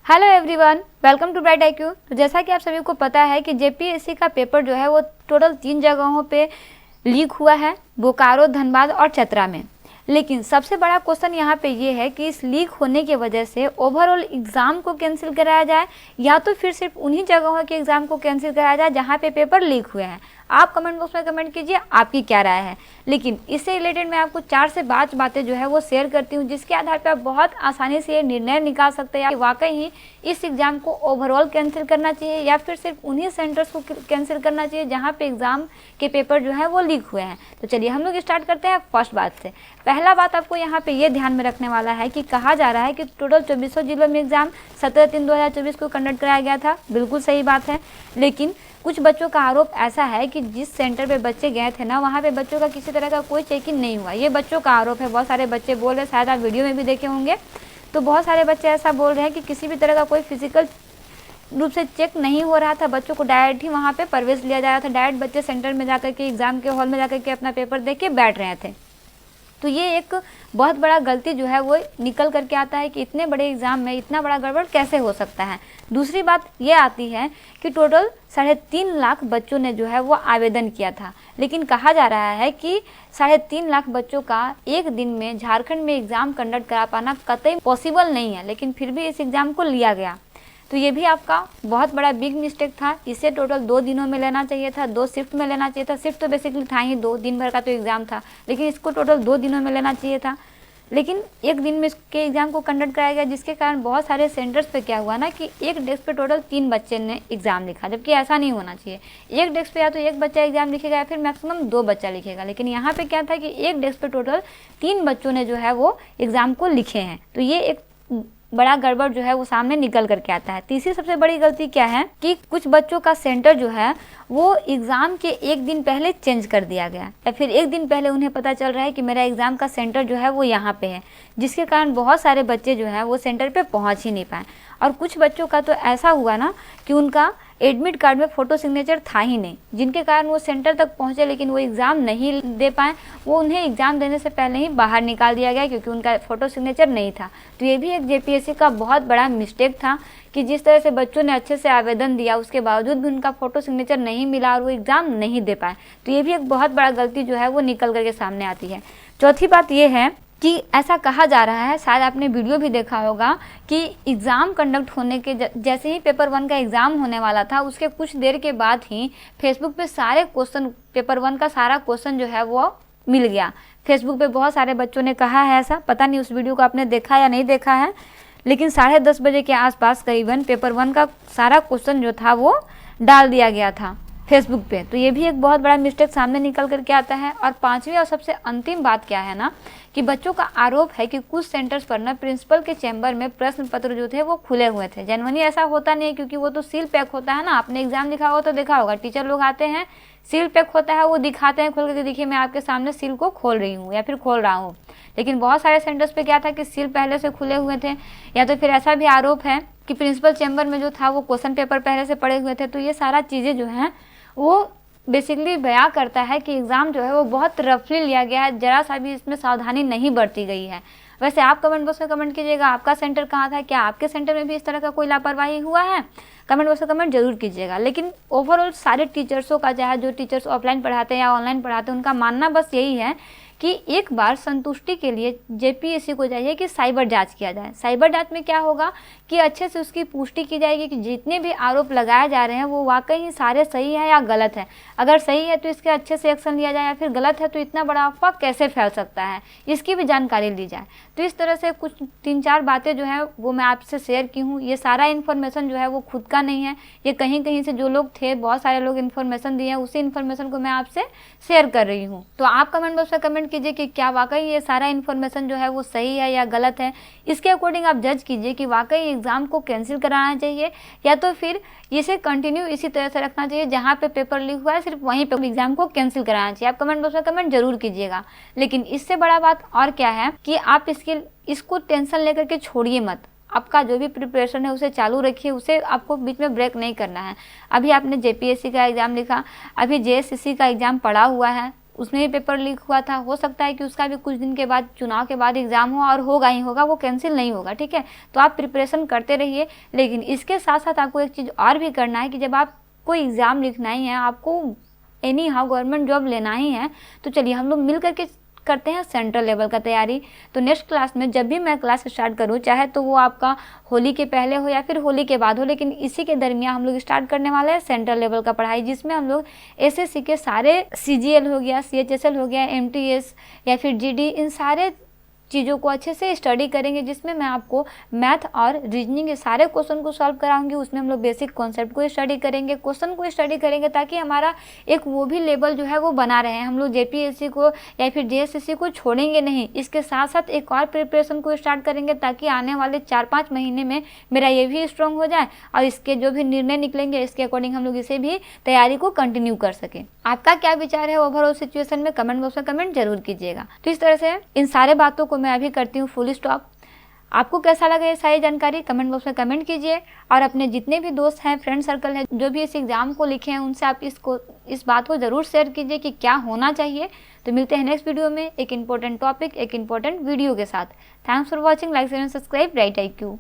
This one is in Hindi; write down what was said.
Hello everyone, welcome to Bright IQ। तो जैसा कि आप सभी को पता है कि जेपीएससी का पेपर जो है वो टोटल 3 जगहों पे लीक हुआ है, बोकारो, धनबाद और चतरा में। लेकिन सबसे बड़ा क्वेश्चन यहाँ पे ये है कि इस लीक होने की वजह से ओवरऑल एग्ज़ाम को कैंसिल कराया जाए या तो फिर सिर्फ उन्हीं जगहों के एग्ज़ाम को कैंसिल कराया जाए जहाँ पे पेपर लीक हुए हैं। आप कमेंट बॉक्स में कमेंट कीजिए आपकी क्या राय है। लेकिन इससे रिलेटेड मैं आपको 4 से 5 बातें जो है वो शेयर करती हूँ, जिसके आधार पर आप बहुत आसानी से ये निर्णय निकाल सकते हैं कि वाकई ही इस एग्ज़ाम को ओवरऑल कैंसिल करना चाहिए या फिर सिर्फ उन्हीं सेंटर्स को कैंसिल करना चाहिए जहाँ पे एग्ज़ाम के पेपर जो है वो लीक हुए हैं। तो चलिए हम लोग स्टार्ट करते हैं फर्स्ट बात से। पहला बात आपको यहाँ पे ये ध्यान में रखने वाला है कि कहा जा रहा है कि टोटल 2400 जिलों में एग्ज़ाम 17/3/2024 को कंडक्ट कराया गया था। बिल्कुल सही बात है, लेकिन कुछ बच्चों का आरोप ऐसा है कि जिस सेंटर पे बच्चे गए थे ना, वहाँ पे बच्चों का किसी तरह का कोई चेकिंग नहीं हुआ। ये बच्चों का आरोप है। बहुत सारे बच्चे बोल रहे हैं, शायद आप वीडियो में भी देखे होंगे, तो बहुत सारे बच्चे ऐसा बोल रहे हैं कि किसी भी तरह का कोई फिजिकल रूप से चेक नहीं हो रहा था। बच्चों को डायरेक्ट ही वहाँ पे प्रवेश लिया जा रहा था। डायरेक्ट बच्चे सेंटर में जाकर के, एग्ज़ाम के हॉल में जाकर के अपना पेपर दे के बैठ रहे थे। तो ये एक बहुत बड़ा गलती जो है वो निकल करके आता है कि इतने बड़े एग्ज़ाम में इतना बड़ा गड़बड़ कैसे हो सकता है। दूसरी बात ये आती है कि टोटल 3.5 लाख बच्चों ने जो है वो आवेदन किया था, लेकिन कहा जा रहा है कि 3.5 लाख बच्चों का एक दिन में झारखंड में एग्ज़ाम कंडक्ट करा पाना कतई पॉसिबल नहीं है, लेकिन फिर भी इस एग्ज़ाम को लिया गया। तो ये भी आपका बहुत बड़ा बिग मिस्टेक था। इसे टोटल 2 दिनों में लेना चाहिए था, 2 शिफ्ट में लेना चाहिए था। शिफ्ट तो बेसिकली था ही 2 दिन भर का तो एग्ज़ाम था, लेकिन इसको टोटल 2 दिनों में लेना चाहिए था। लेकिन एक दिन में इसके एग्ज़ाम को कंडक्ट कराया गया, जिसके कारण बहुत सारे सेंटर्स पे क्या हुआ ना कि एक डेस्क पे टोटल 3 बच्चे ने एग्ज़ाम लिखा, जबकि ऐसा नहीं होना चाहिए। एक डेस्क पे या तो एक बच्चा एग्ज़ाम लिखेगा या फिर मैक्सिमम 2 बच्चा लिखेगा, लेकिन यहाँ पे क्या था कि एक डेस्क पे टोटल 3 बच्चों ने जो है वो एग्ज़ाम को लिखे हैं। तो ये एक बड़ा गड़बड़ जो है वो सामने निकल करके आता है। तीसरी सबसे बड़ी गलती क्या है कि कुछ बच्चों का सेंटर जो है वो एग्ज़ाम के एक दिन पहले चेंज कर दिया गया, या फिर एक दिन पहले उन्हें पता चल रहा है कि मेरा एग्ज़ाम का सेंटर जो है वो यहाँ पे है, जिसके कारण बहुत सारे बच्चे जो है वो सेंटर पे पहुँच ही नहीं पाए। और कुछ बच्चों का तो ऐसा हुआ ना कि उनका एडमिट कार्ड में फ़ोटो सिग्नेचर था ही नहीं, जिनके कारण वो सेंटर तक पहुँचे लेकिन वो एग्ज़ाम नहीं दे पाए। वो उन्हें एग्ज़ाम देने से पहले ही बाहर निकाल दिया गया क्योंकि उनका फ़ोटो सिग्नेचर नहीं था। तो ये भी एक जेपीएससी का बहुत बड़ा मिस्टेक था कि जिस तरह से बच्चों ने अच्छे से आवेदन दिया, उसके बावजूद भी उनका फ़ोटो सिग्नेचर नहीं मिला और वो एग्ज़ाम नहीं दे पाए। तो ये भी एक बहुत बड़ा गलती जो है वो निकल करके सामने आती है। चौथी बात ये है कि ऐसा कहा जा रहा है, शायद आपने वीडियो भी देखा होगा, कि एग्ज़ाम कंडक्ट होने के जैसे ही पेपर 1 का एग्ज़ाम होने वाला था, उसके कुछ देर के बाद ही फेसबुक पे सारे क्वेश्चन, पेपर 1 का सारा क्वेश्चन जो है वो मिल गया। फेसबुक पे बहुत सारे बच्चों ने कहा है ऐसा, पता नहीं उस वीडियो को आपने देखा या नहीं देखा है, लेकिन 10:30 बजे के आसपास करीबन पेपर 1 का सारा क्वेश्चन जो था वो डाल दिया गया था फेसबुक पे। तो ये भी एक बहुत बड़ा मिस्टेक सामने निकल करके आता है। और 5वीं और सबसे अंतिम बात क्या है ना कि बच्चों का आरोप है कि कुछ सेंटर्स पर ना प्रिंसिपल के चैम्बर में प्रश्न पत्र जो थे वो खुले हुए थे। जनरली ऐसा होता नहीं है, क्योंकि वो तो सील पैक होता है ना। आपने एग्जाम लिखा होगा तो देखा होगा, टीचर लोग आते हैं, सील पैक होता है, वो दिखाते हैं खोल करके, देखिए मैं आपके सामने सील को खोल रही हूँ या फिर खोल रहा हूँ। लेकिन बहुत सारे सेंटर्स पे क्या था कि सील पहले से खुले हुए थे, या तो फिर ऐसा भी आरोप है कि प्रिंसिपल चैम्बर में जो था वो क्वेश्चन पेपर पहले से पड़े हुए थे। तो ये सारा चीज़ें जो हैं वो बेसिकली बयां करता है कि एग्ज़ाम जो है वो बहुत रफली लिया गया है, जरा सा भी इसमें सावधानी नहीं बरती गई है। वैसे आप कमेंट बॉक्स में कमेंट कीजिएगा आपका सेंटर कहाँ था, क्या आपके सेंटर में भी इस तरह का कोई लापरवाही हुआ है? कमेंट बॉक्स में कमेंट जरूर कीजिएगा। लेकिन ओवरऑल सारे टीचर्सों का, चाहे जो टीचर्स ऑफलाइन पढ़ाते हैं या ऑनलाइन पढ़ाते हैं, उनका मानना बस यही है कि एक बार संतुष्टि के लिए जेपीएससी को चाहिए कि साइबर जांच किया जाए। साइबर जांच में क्या होगा कि अच्छे से उसकी पुष्टि की जाएगी कि जितने भी आरोप लगाए जा रहे हैं वो वाकई ही सारे सही है या गलत है। अगर सही है तो इसके अच्छे से एक्शन लिया जाए, या फिर गलत है तो इतना बड़ा अफवाह कैसे फैल सकता है, इसकी भी जानकारी ली जाए। तो इस तरह से कुछ 3-4 बातें जो है वो मैं आपसे शेयर की हूँ। ये सारा इन्फॉर्मेशन जो है वो खुद का नहीं है, ये कहीं कहीं से जो लोग थे, बहुत सारे लोग इन्फॉर्मेशन दिए हैं, उसी इन्फॉर्मेशन को मैं आपसे शेयर कर रही हूँ। तो आप कमेंट बॉक्स में कमेंट कीजिए कि क्या वाकई ये सारा इन्फॉर्मेशन जो है वो सही है या गलत है। इसके अकॉर्डिंग आप जज कीजिए कि वाकई एग्ज़ाम को कैंसिल कराना चाहिए या तो फिर इसे कंटिन्यू इसी तरह से रखना चाहिए, जहाँ पे पेपर लीक हुआ है सिर्फ वहीं पे एग्ज़ाम को कैंसिल कराना चाहिए। आप कमेंट बॉक्स में कमेंट जरूर कीजिएगा। लेकिन इससे बड़ा बात और क्या है कि आप इसको टेंशन लेकर के छोड़िए मत। आपका जो भी प्रिपरेशन है उसे चालू रखिए, उसे आपको बीच में ब्रेक नहीं करना है। अभी आपने जेपीएससी का एग्ज़ाम लिखा, अभी जेएसएससी का एग्ज़ाम पड़ा हुआ है, उसमें भी पेपर लीक हुआ था, हो सकता है कि उसका भी कुछ दिन के बाद, चुनाव के बाद एग्ज़ाम हो और होगा ही होगा, वो कैंसिल नहीं होगा, ठीक है। तो आप प्रिपरेशन करते रहिए, लेकिन इसके साथ साथ आपको एक चीज़ और भी करना है कि जब आप कोई एग्ज़ाम लिखना ही है, आपको एनी हाउ गवर्नमेंट जॉब लेना ही है, तो चलिए हम लोग मिल करके करते हैं सेंट्रल लेवल का तैयारी। तो नेक्स्ट क्लास में जब भी मैं क्लास स्टार्ट करूं, चाहे तो वो आपका होली के पहले हो या फिर होली के बाद हो, लेकिन इसी के दरमियान हम लोग स्टार्ट करने वाले हैं सेंट्रल लेवल का पढ़ाई, जिसमें हम लोग एसएससी के सारे सीजीएल हो गया, सीएचएसएल हो गया, एमटीएस या फिर जीडी, इन सारे चीज़ों को अच्छे से स्टडी करेंगे, जिसमें मैं आपको मैथ और रीजनिंग के सारे क्वेश्चन को सॉल्व कराऊंगी। उसमें हम लोग बेसिक कॉन्सेप्ट को स्टडी करेंगे, क्वेश्चन को स्टडी करेंगे, ताकि हमारा एक वो भी लेवल जो है वो बना रहे। हम लोग जेपीएससी को या फिर जेएसएससी को छोड़ेंगे नहीं, इसके साथ साथ एक और प्रिपरेशन को स्टार्ट करेंगे, ताकि आने वाले 4-5 महीने में मेरा ये भी स्ट्रॉन्ग हो जाए और इसके जो भी निर्णय निकलेंगे इसके अकॉर्डिंग हम लोग इसे भी तैयारी को कंटिन्यू कर सकें। आपका क्या विचार है ओवरऑल सिचुएशन में, कमेंट बॉक्स में कमेंट जरूर कीजिएगा। तो इस तरह से इन सारे बातों को मैं अभी करती हूँ फुल स्टॉप। आपको कैसा लगा ये सारी जानकारी, कमेंट बॉक्स में कमेंट कीजिए, और अपने जितने भी दोस्त हैं, फ्रेंड सर्कल है, जो भी इस एग्जाम को लिखे हैं, उनसे आप इस बात को ज़रूर शेयर कीजिए कि क्या होना चाहिए। तो मिलते हैं नेक्स्ट वीडियो में एक इंपॉर्टेंट टॉपिक, एक इंपॉर्टेंट वीडियो के साथ। Thanks for watching, like share and subscribe bright IQ।